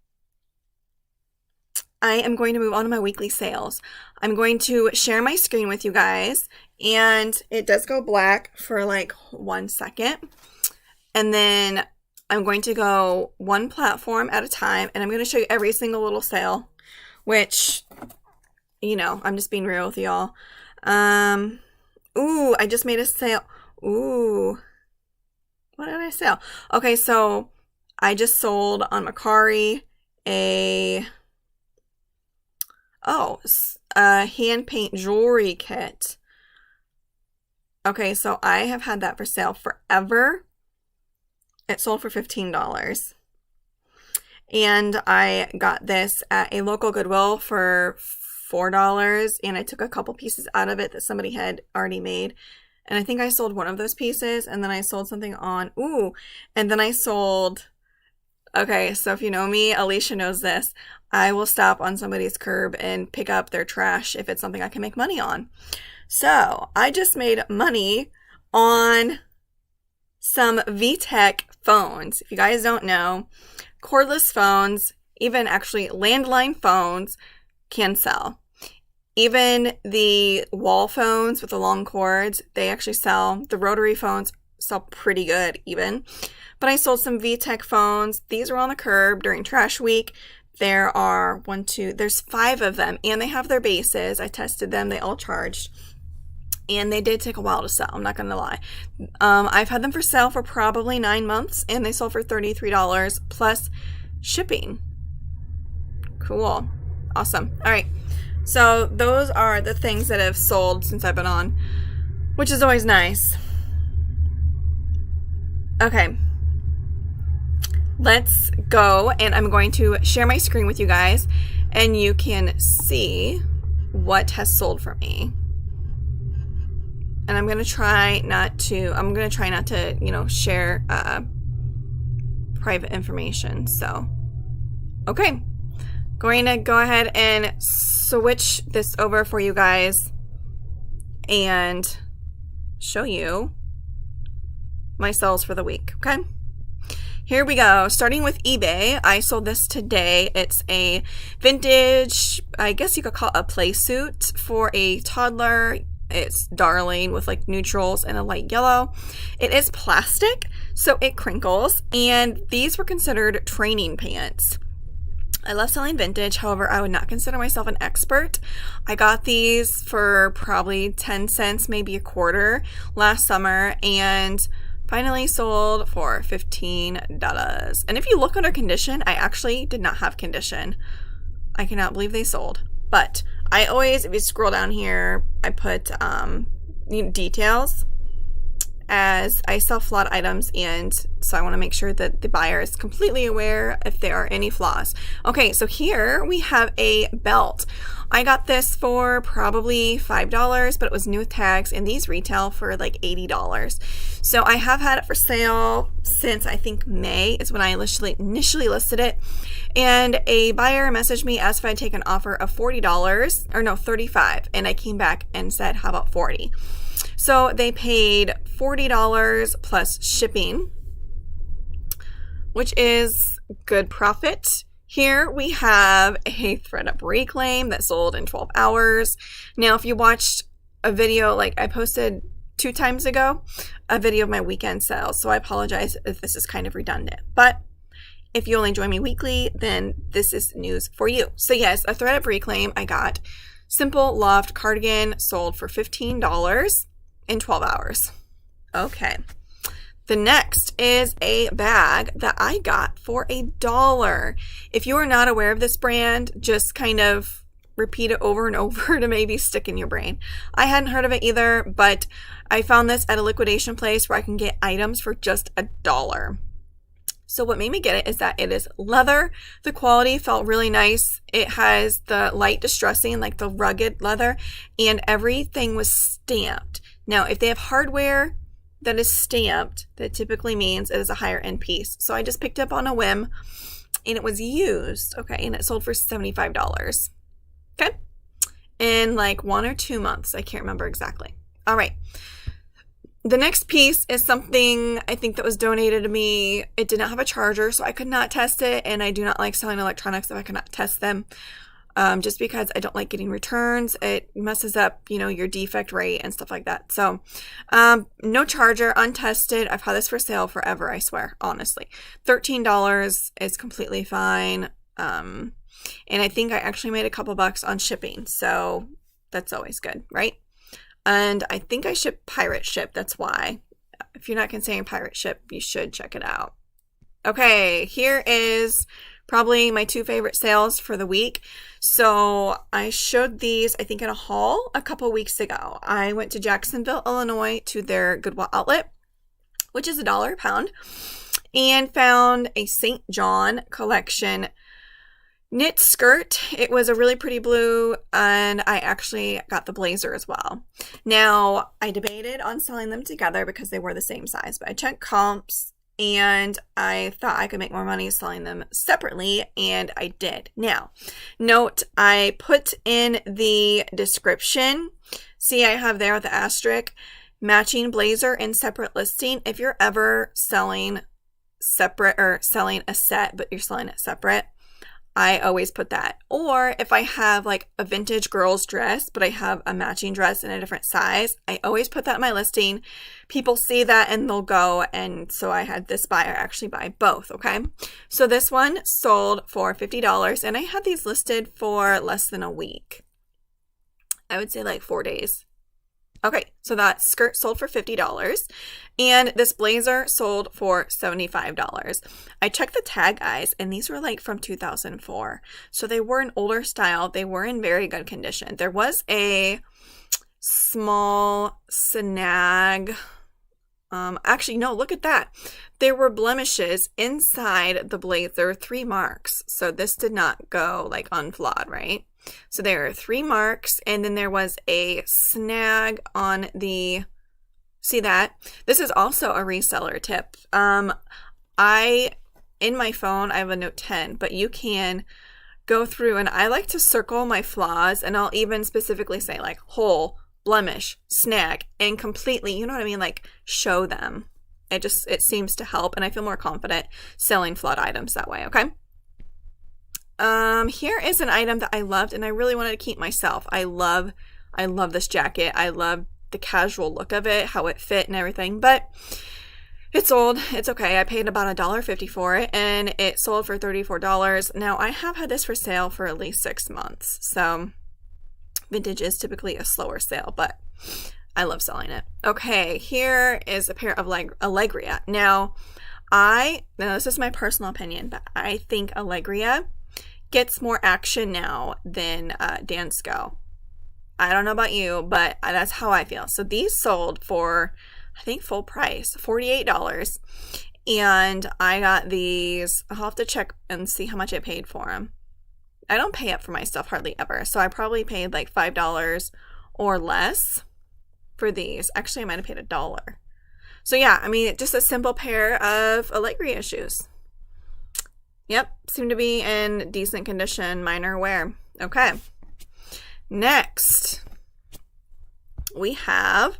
I am going to move on to my weekly sales. I'm going to share my screen with you guys, and it does go black for like 1 second, and then I'm going to go one platform at a time, and I'm going to show you every single little sale, which, you know, I'm just being real with y'all. Ooh, I just made a sale. Ooh, what did I sell? Okay, so I just sold on Mercari a hand paint jewelry kit. Okay, so I have had that for sale forever. It sold for $15. And I got this at a local Goodwill for $4, and I took a couple pieces out of it that somebody had already made. And I think I sold one of those pieces, and then I sold something on, and then I sold, okay, so if you know me, Alicia knows this. I will stop on somebody's curb and pick up their trash if it's something I can make money on. So I just made money on some VTech phones. If you guys don't know, cordless phones, even actually landline phones, can sell. Even the wall phones with the long cords, they actually sell. The rotary phones sell pretty good even. But I sold some VTech phones. These are on the curb during trash week. There are there's 5 of them, and they have their bases. I tested them. They all charged. And they did take a while to sell, I'm not going to lie. I've had them for sale for probably 9 months, and they sold for $33 plus shipping. Cool. Awesome. All right. So those are the things that have sold since I've been on, which is always nice. Okay. Let's go, and I'm going to share my screen with you guys, and you can see what has sold for me. And I'm going to try not to, you know, share private information. So, okay. Going to go ahead and switch this over for you guys and show you my sales for the week, okay? Here we go. Starting with eBay, I sold this today. It's a vintage, I guess you could call it a play suit for a toddler. It's darling with like neutrals and a light yellow. It is plastic, so it crinkles, and these were considered training pants. I love selling vintage, however, I would not consider myself an expert. I got these for probably 10 cents, maybe a quarter last summer, and finally sold for $15. And if you look under condition, I actually did not have condition. I cannot believe they sold. But I always, if you scroll down here, I put details as I sell flawed items, and so I want to make sure that the buyer is completely aware if there are any flaws. Okay, so here we have a belt. I got this for probably $5, but it was new with tags, and these retail for like $80. So I have had it for sale since I think May is when I initially listed it, and a buyer messaged me, asked if I'd take an offer of $40, or no, $35, and I came back and said, how about $40? So they paid $40 plus shipping, which is good profit. Here we have a ThredUP reclaim that sold in 12 hours. Now, if you watched a video like I posted 2 times ago, a video of my weekend sales, so I apologize if this is kind of redundant. But if you only join me weekly, then this is news for you. So yes, a ThredUP reclaim I got. Simple loft cardigan sold for $15 in 12 hours. Okay. The next is a bag that I got for $1. If you are not aware of this brand, just kind of repeat it over and over to maybe stick in your brain. I hadn't heard of it either, but I found this at a liquidation place where I can get items for just $1. So what made me get it is that it is leather. The quality felt really nice. It has the light distressing, like the rugged leather, and everything was stamped. Now, if they have hardware that is stamped, that typically means it is a higher end piece. So I just picked up on a whim, and it was used. Okay, and it sold for $75. Okay, in like 1 or 2 months. I can't remember exactly. All right. The next piece is something I think that was donated to me. It did not have a charger, so I could not test it, and I do not like selling electronics if I cannot test them, just because I don't like getting returns. It messes up, your defect rate and stuff like that. So, no charger, untested. I've had this for sale forever, I swear, honestly. $13 is completely fine, and I think I actually made a couple bucks on shipping, so that's always good, right? And I think I ship pirate ship. That's why. If you're not considering pirate ship, you should check it out. Okay, here is probably my 2 favorite sales for the week. So I showed these, I think, in a haul a couple weeks ago. I went to Jacksonville, Illinois to their Goodwill outlet, which is $1 a pound, and found a St. John collection knit skirt. It was a really pretty blue, and I actually got the blazer as well. Now, I debated on selling them together because they were the same size, but I checked comps and I thought I could make more money selling them separately, and I did. Now, note, I put in the description, see I have there with the asterisk, matching blazer and separate listing. If you're ever selling separate or selling a set, but you're selling it separate, I always put that. Or if I have like a vintage girl's dress, but I have a matching dress in a different size, I always put that in my listing. People see that and they'll go. And so I had this buyer actually buy both. Okay. So this one sold for $50, and I had these listed for less than a week. I would say like 4 days. Okay, so that skirt sold for $50, and this blazer sold for $75. I checked the tag, guys, and these were like from 2004. So they were an older style. They were in very good condition. There was a small snag. Actually, no, look at that. There were blemishes inside the blazer, 3 marks. So this did not go like unflawed, right? So there are 3 marks, and then there was a snag on the, see that? This is also a reseller tip. In my phone, I have a Note 10, but you can go through, and I like to circle my flaws, and I'll even specifically say like hole, blemish, snag, and completely, you know what I mean? Like show them. It seems to help, and I feel more confident selling flawed items that way, okay? Here is an item that I loved and I really wanted to keep myself. I love this jacket. I love the casual look of it, how it fit and everything, but it's old. It's okay. I paid about $1.50 for it, and it sold for $34. Now, I have had this for sale for at least 6 months. So vintage is typically a slower sale, but I love selling it. Okay. Here is a pair of Allegria. Now this is my personal opinion, but I think Allegria gets more action now than Dansko. I don't know about you, but that's how I feel. So these sold for, I think, full price, $48. And I got these. I'll have to check and see how much I paid for them. I don't pay up for my stuff hardly ever. So I probably paid like $5 or less for these. Actually, I might have paid $1. So yeah, I mean, just a simple pair of Allegria shoes. Yep, seem to be in decent condition, minor wear. Okay. Next, we have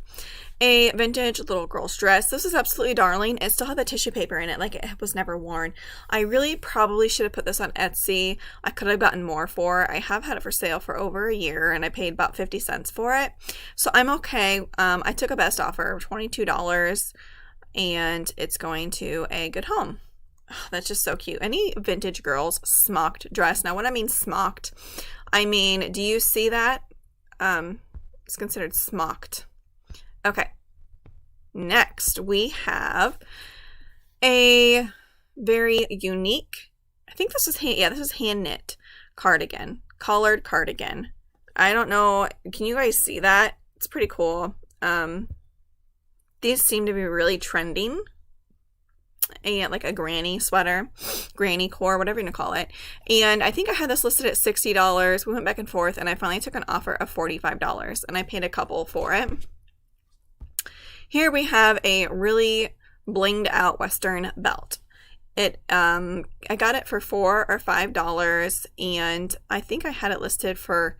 a vintage little girl's dress. This is absolutely darling. It still had the tissue paper in it, like it was never worn. I really probably should have put this on Etsy. I could have gotten more for it. I have had it for sale for over a year, and I paid about 50 cents for it. So I'm okay. I took a best offer of $22, and it's going to a good home. Oh, that's just so cute. Any vintage girls smocked dress. Now, when I mean smocked, I mean, do you see that? It's considered smocked. Okay. Next, we have a very unique, I think this is this is hand knit cardigan, collared cardigan. I don't know, can you guys see that? It's pretty cool. These seem to be really trending. And like a granny sweater, granny core, whatever you want to call it. And I think I had this listed at $60. We went back and forth, and I finally took an offer of $45, and I paid a couple for it. Here we have a really blinged out Western belt. I got it for $4 or $5, and I think I had it listed for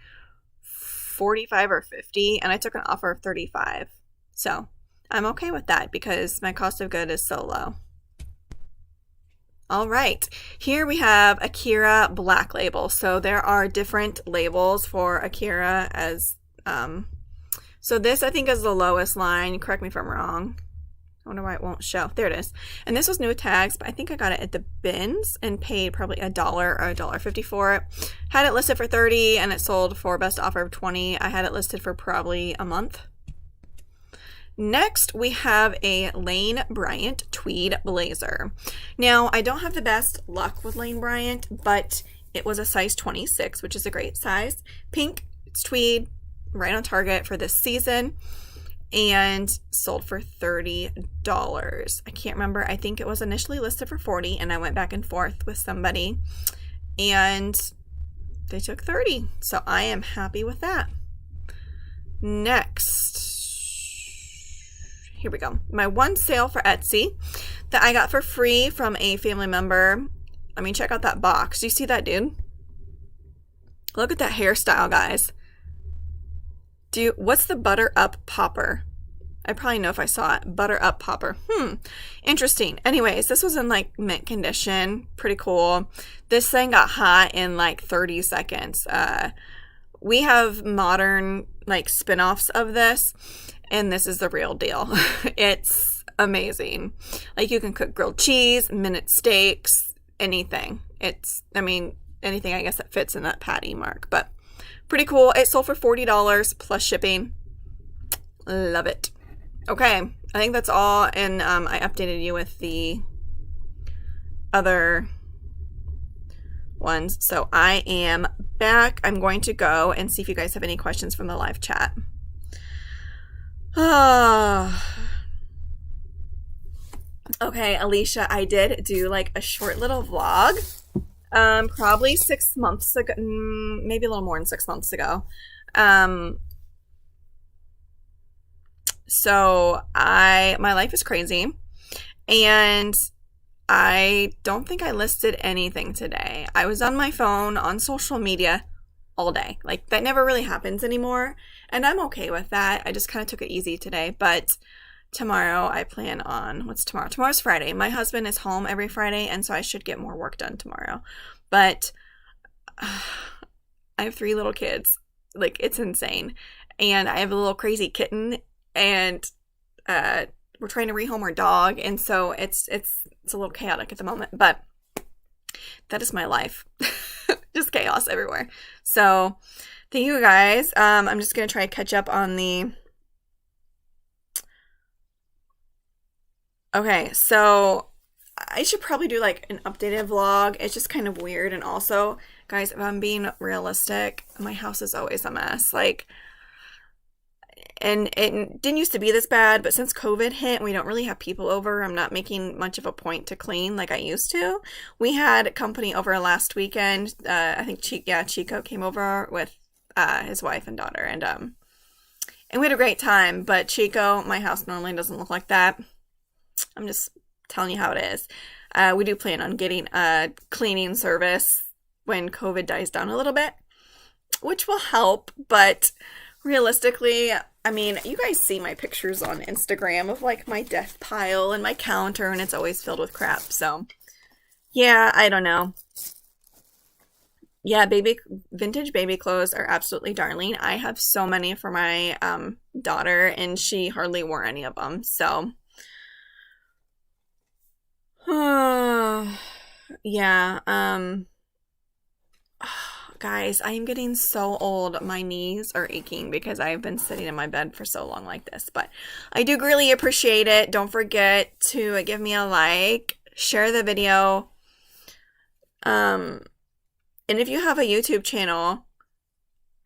$45 or $50, and I took an offer of $35. So I'm okay with that because my cost of good is so low. All right, here we have Akira Black Label. So there are different labels for Akira as, so this I think is the lowest line. Correct me if I'm wrong. I wonder why it won't show. There it is. And this was new tags, but I think I got it at the bins and paid probably $1 or $1.50 for it. Had it listed for $30 and it sold for best offer of $20. I had it listed for probably a month. Next, we have a Lane Bryant tweed blazer. Now, I don't have the best luck with Lane Bryant, but it was a size 26, which is a great size. Pink, it's tweed, right on target for this season, and sold for $30. I can't remember. I think it was initially listed for $40, and I went back and forth with somebody, and they took $30. So I am happy with that. Next, here we go. My one sale for Etsy that I got for free from a family member. I mean, check out that box. Do you see that, dude? Look at that hairstyle, guys. What's the Butter Up Popper? I probably know if I saw it. Butter Up Popper. Interesting. Anyways, this was in like mint condition. Pretty cool. This thing got hot in like 30 seconds. We have modern like spin-offs of this, and this is the real deal. It's amazing. Like you can cook grilled cheese, minute steaks, anything. Anything I guess that fits in that patty mark, but pretty cool. It sold for $40 plus shipping. Love it. Okay, I think that's all, and I updated you with the other ones. So I am back. I'm going to go and see if you guys have any questions from the live chat. Okay, Alicia, I did do like a short little vlog, probably 6 months ago, maybe a little more than 6 months ago. So my life is crazy, and I don't think I listed anything today. I was on my phone on social media all day. Like that never really happens anymore, and I'm okay with that. I just kind of took it easy today, but tomorrow I plan on, what's tomorrow? Tomorrow's Friday. My husband is home every Friday, and so I should get more work done tomorrow. But I have 3 little kids. Like it's insane. And I have a little crazy kitten, and we're trying to rehome our dog, and so it's a little chaotic at the moment, but that is my life. Just chaos everywhere. So thank you guys. I'm just gonna try to catch up on the okay, so I should probably do like an updated vlog. It's just kind of weird, and also guys, if I'm being realistic, my house is always a mess. Like, and it didn't used to be this bad, but since COVID hit, we don't really have people over. I'm not making much of a point to clean like I used to. We had company over last weekend. I think Chico came over with his wife and daughter, and we had a great time. But Chico, my house normally doesn't look like that. I'm just telling you how it is. We do plan on getting a cleaning service when COVID dies down a little bit, which will help, but realistically, I mean, you guys see my pictures on Instagram of like my death pile and my counter, and it's always filled with crap. So yeah, I don't know. Yeah, vintage baby clothes are absolutely darling. I have so many for my daughter, and she hardly wore any of them. So yeah, Guys, I am getting so old. My knees are aching because I've been sitting in my bed for so long like this. But I do greatly appreciate it. Don't forget to give me a like, share the video. And if you have a YouTube channel,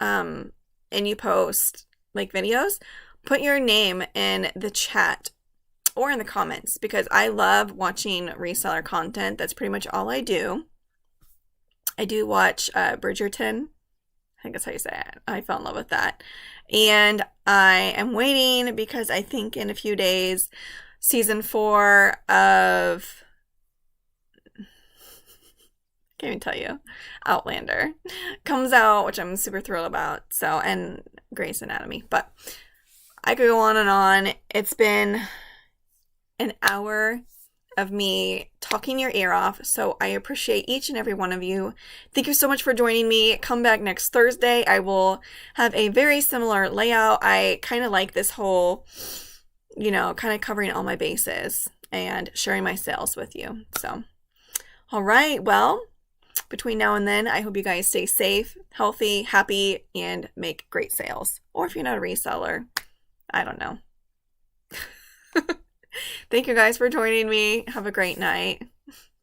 and you post like videos, put your name in the chat or in the comments, because I love watching reseller content. That's pretty much all I do. I do watch Bridgerton. I think that's how you say it. I fell in love with that. And I am waiting because I think in a few days, season 4 of, can't even tell you, Outlander comes out, which I'm super thrilled about. So, and Grey's Anatomy. But I could go on and on. It's been an hour of me talking your ear off, so I appreciate each and every one of you. Thank you so much for joining me. Come back next Thursday. I will have a very similar layout. I kind of like this whole, kind of covering all my bases and sharing my sales with you. So, all right. Well, between now and then, I hope you guys stay safe, healthy, happy, and make great sales. Or if you're not a reseller, I don't know. Thank you guys for joining me. Have a great night.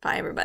Bye, everybody.